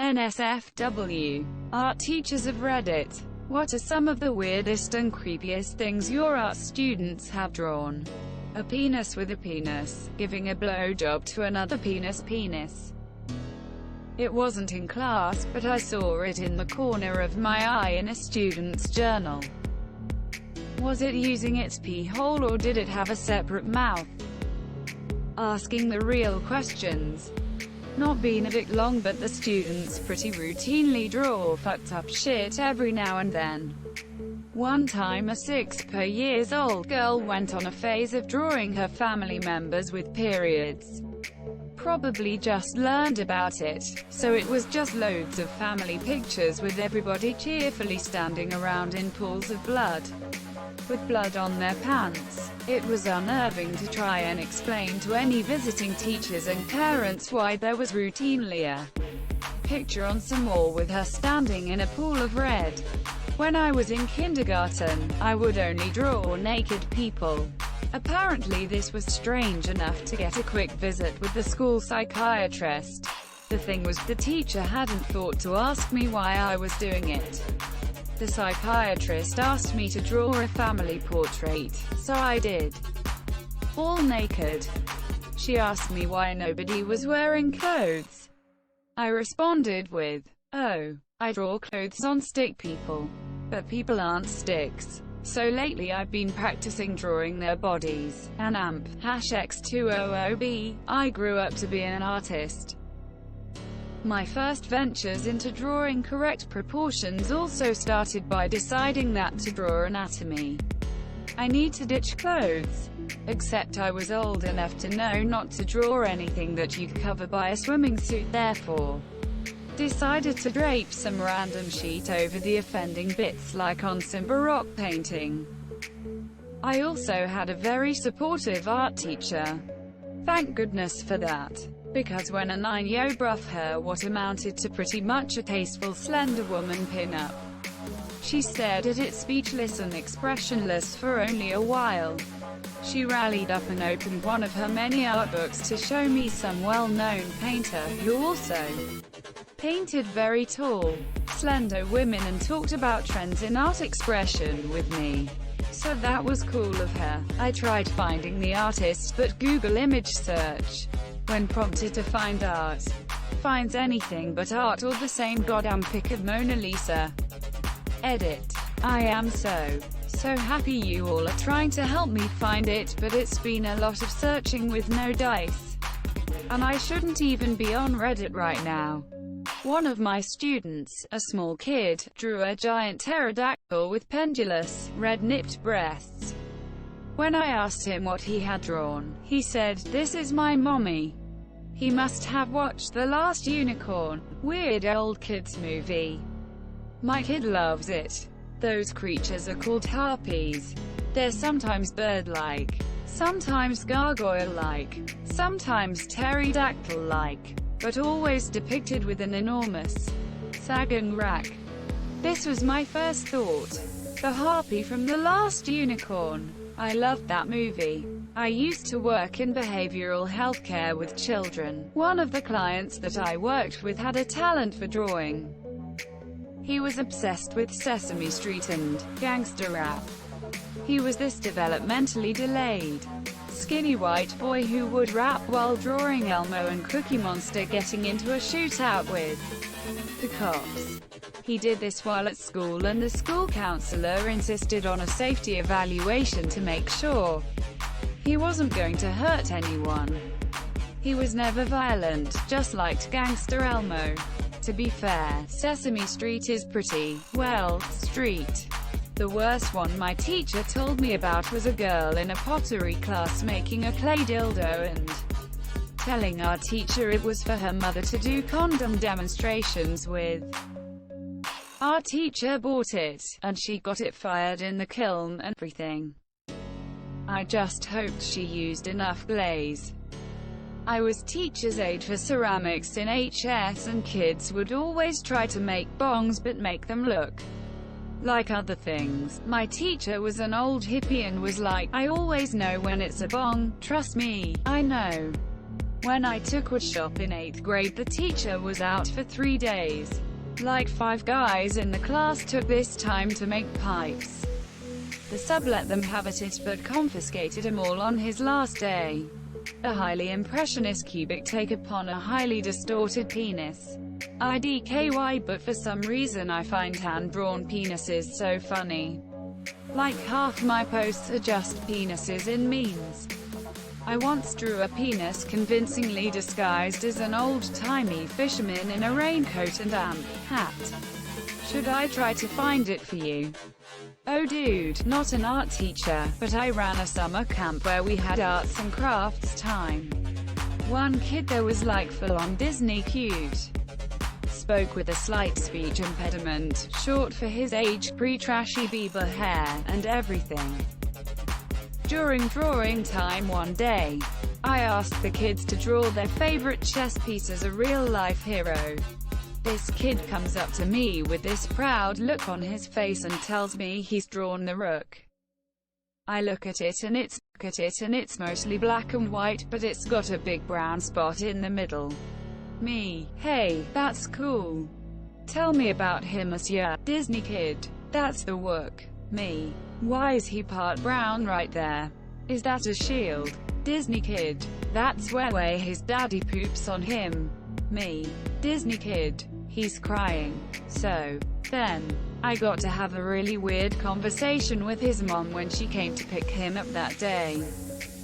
NSFW. Art teachers of Reddit. What are some of the weirdest and creepiest things your art students have drawn? A penis with a penis, giving a blowjob to another penis. It wasn't in class, but I saw it in the corner of my eye in a student's journal. Was it using its pee hole or did it have a separate mouth? Asking the real questions. Not been a bit long, but the students pretty routinely draw fucked up shit every now and then. One time a 6-year-old girl went on a phase of drawing her family members with periods. Probably just learned about it, so it was just loads of family pictures with everybody cheerfully standing around in pools of blood, with blood on their pants. It was unnerving to try and explain to any visiting teachers and parents why there was routinely a picture on some wall with her standing in a pool of red. When I was in kindergarten, I would only draw naked people. Apparently this was strange enough to get a quick visit with the school psychiatrist. The thing was, the teacher hadn't thought to ask me why I was doing it. The psychiatrist asked me to draw a family portrait, so I did. All naked. She asked me why nobody was wearing clothes. I responded with, "Oh, I draw clothes on stick people. But people aren't sticks. So lately I've been practicing drawing their bodies." An amp. #X200B. I grew up to be an artist. My first ventures into drawing correct proportions also started by deciding that to draw anatomy, I need to ditch clothes. Except I was old enough to know not to draw anything that you'd cover by a swimming suit, therefore decided to drape some random sheet over the offending bits like on some Baroque painting. I also had a very supportive art teacher. Thank goodness for that. Because when a 9-year bruff her what amounted to pretty much a tasteful Slender Woman pin-up, she stared at it speechless and expressionless for only a while. She rallied up and opened one of her many art books to show me some well-known painter who also painted very tall, slender women and talked about trends in art expression with me. So that was cool of her. I tried finding the artist, but Google image search, when prompted to find art, finds anything but art or the same goddamn pic of Mona Lisa. Edit. I am so happy you all are trying to help me find it, but it's been a lot of searching with no dice. And I shouldn't even be on Reddit right now. One of my students, a small kid, drew a giant pterodactyl with pendulous, red-nipped breasts. When I asked him what he had drawn, he said, "This is my mommy." He must have watched The Last Unicorn, weird old kids movie. My kid loves it. Those creatures are called harpies. They're sometimes bird-like, sometimes gargoyle-like, sometimes pterodactyl-like, but always depicted with an enormous, sagging rack. This was my first thought. The harpy from The Last Unicorn. I loved that movie. I used to work in behavioral healthcare with children. One of the clients that I worked with had a talent for drawing. He was obsessed with Sesame Street and gangster rap. He was this developmentally delayed, skinny white boy who would rap while drawing Elmo and Cookie Monster getting into a shootout with the cops. He did this while at school, and the school counselor insisted on a safety evaluation to make sure he wasn't going to hurt anyone. He was never violent, just liked Gangster Elmo. To be fair, Sesame Street is pretty, well, street. The worst one my teacher told me about was a girl in a pottery class making a clay dildo and telling our teacher it was for her mother to do condom demonstrations with. Our teacher bought it, and she got it fired in the kiln and everything. I just hoped she used enough glaze. I was teacher's aide for ceramics in HS, and kids would always try to make bongs but make them look like other things. My teacher was an old hippie and was like, "I always know when it's a bong, trust me, I know." When I took woodshop in 8th grade, the teacher was out for 3 days. Like 5 guys in the class took this time to make pipes. The sub let them have at it but confiscated them all on his last day. A highly impressionist cubic take upon a highly distorted penis. IDKY, but for some reason I find hand-drawn penises so funny. Like half my posts are just penises in memes. I once drew a penis convincingly disguised as an old-timey fisherman in a raincoat and amp hat. Should I try to find it for you? Oh dude, not an art teacher, but I ran a summer camp where we had arts and crafts time. One kid there was like full-on Disney cute. Spoke with a slight speech impediment, short for his age, pre-trashy Bieber hair, and everything. During drawing time one day, I asked the kids to draw their favorite chess piece as a real-life hero. This kid comes up to me with this proud look on his face and tells me he's drawn the rook. I look at it and it's mostly black and white, but it's got a big brown spot in the middle. Me: hey, that's cool. Tell me about him, monsieur. Disney kid: that's the rook. Me: why is he part brown right there? Is that a shield? Disney kid: that's where his daddy poops on him. Me: Disney kid: he's crying. So then, I got to have a really weird conversation with his mom when she came to pick him up that day.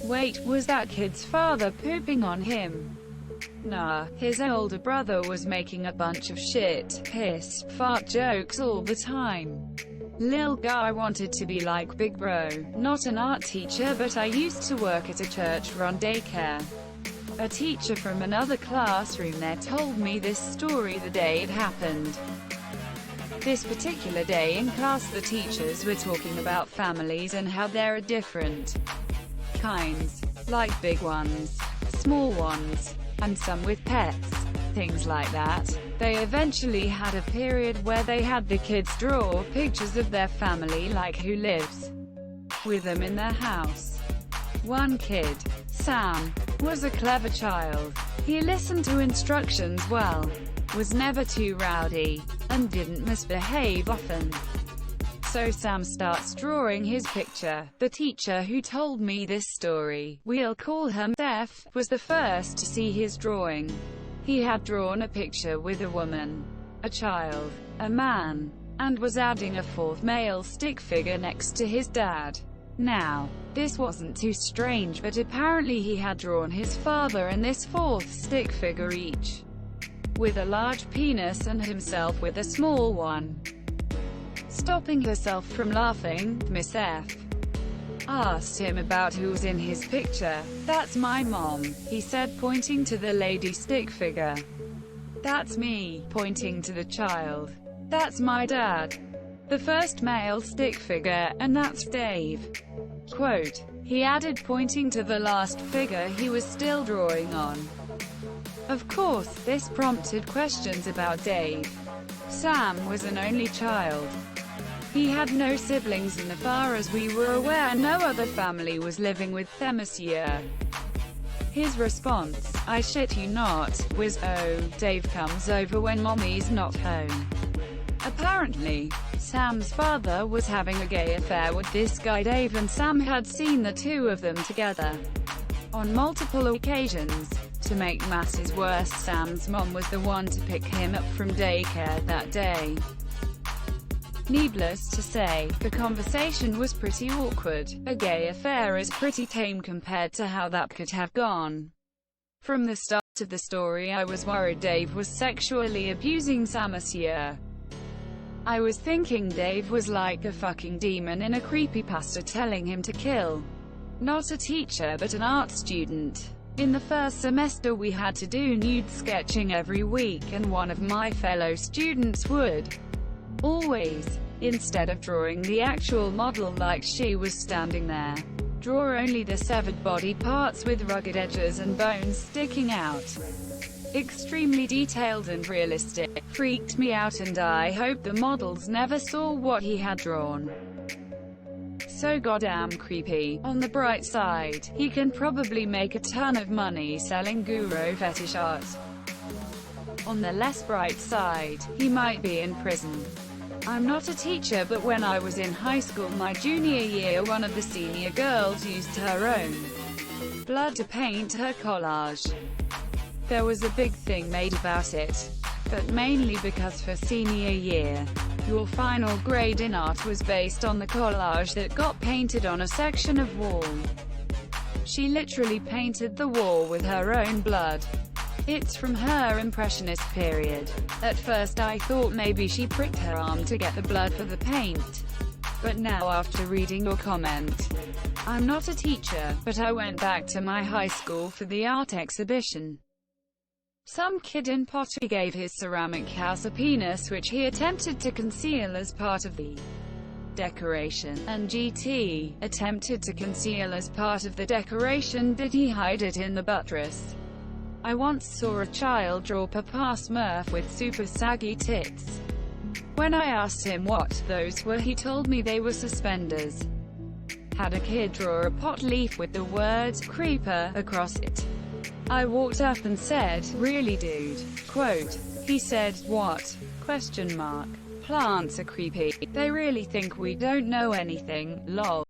Wait, was that kid's father pooping on him? Nah, his older brother was making a bunch of shit, piss, fart jokes all the time. Lil guy wanted to be like Big Bro. Not an art teacher, but I used to work at a church-run daycare. A teacher from another classroom there told me this story the day it happened. This particular day in class, the teachers were talking about families and how there are different kinds, like big ones, small ones, and some with pets, things like that. They eventually had a period where they had the kids draw pictures of their family, like who lives with them in their house. One kid, Sam, was a clever child. He listened to instructions well, was never too rowdy, and didn't misbehave often. So Sam starts drawing his picture. The teacher who told me this story, we'll call her Steph, was the first to see his drawing. He had drawn a picture with a woman, a child, a man, and was adding a fourth male stick figure next to his dad. Now, this wasn't too strange, but apparently he had drawn his father and this fourth stick figure each with a large penis and himself with a small one. Stopping herself from laughing, Miss F asked him about who's in his picture. That's my mom, he said, pointing to the lady stick figure. That's me, pointing to the child. That's my dad, the first male stick figure, and that's Dave. Quote, he added, pointing to the last figure he was still drawing on. Of course, this prompted questions about Dave. Sam was an only child. He had no siblings, and as far as we were aware, no other family was living with them, monsieur. His response, I shit you not, was, oh, Dave comes over when mommy's not home. Apparently, Sam's father was having a gay affair with this guy Dave, and Sam had seen the two of them together on multiple occasions. To make matters worse, Sam's mom was the one to pick him up from daycare that day. Needless to say, the conversation was pretty awkward. A gay affair is pretty tame compared to how that could have gone. From the start of the story, I was worried Dave was sexually abusing Sam, monsieur. I was thinking Dave was like a fucking demon in a creepypasta telling him to kill. Not a teacher but an art student. In the first semester we had to do nude sketching every week, and one of my fellow students would always, instead of drawing the actual model like she was standing there, draw only the severed body parts with rugged edges and bones sticking out. Extremely detailed and realistic. Freaked me out, and I hope the models never saw what he had drawn. so goddamn creepy. On the bright side, he can probably make a ton of money selling guru fetish art. On the less bright side, he might be in prison. I'm not a teacher, but when I was in high school my junior year, one of the senior girls used her own blood to paint her collage. There was a big thing made about it, but mainly because for senior year, your final grade in art was based on the collage that got painted on a section of wall. She literally painted the wall with her own blood. It's from her impressionist period. At first I thought maybe she pricked her arm to get the blood for the paint. But now after reading your comment, I'm not a teacher, but I went back to my high school for the art exhibition. Some kid in pottery gave his ceramic house a penis which he attempted to conceal as part of the decoration, and GT attempted to conceal as part of the decoration. Did he hide it in the buttress? I once saw a child draw Papa Smurf with super saggy tits. When I asked him what those were, he told me they were suspenders. Had a kid draw a pot leaf with the words "creeper" across it. I walked up and said, "Really, dude?" Quote. He said, "What?" Question mark. Plants are creepy. They really think we don't know anything, lol.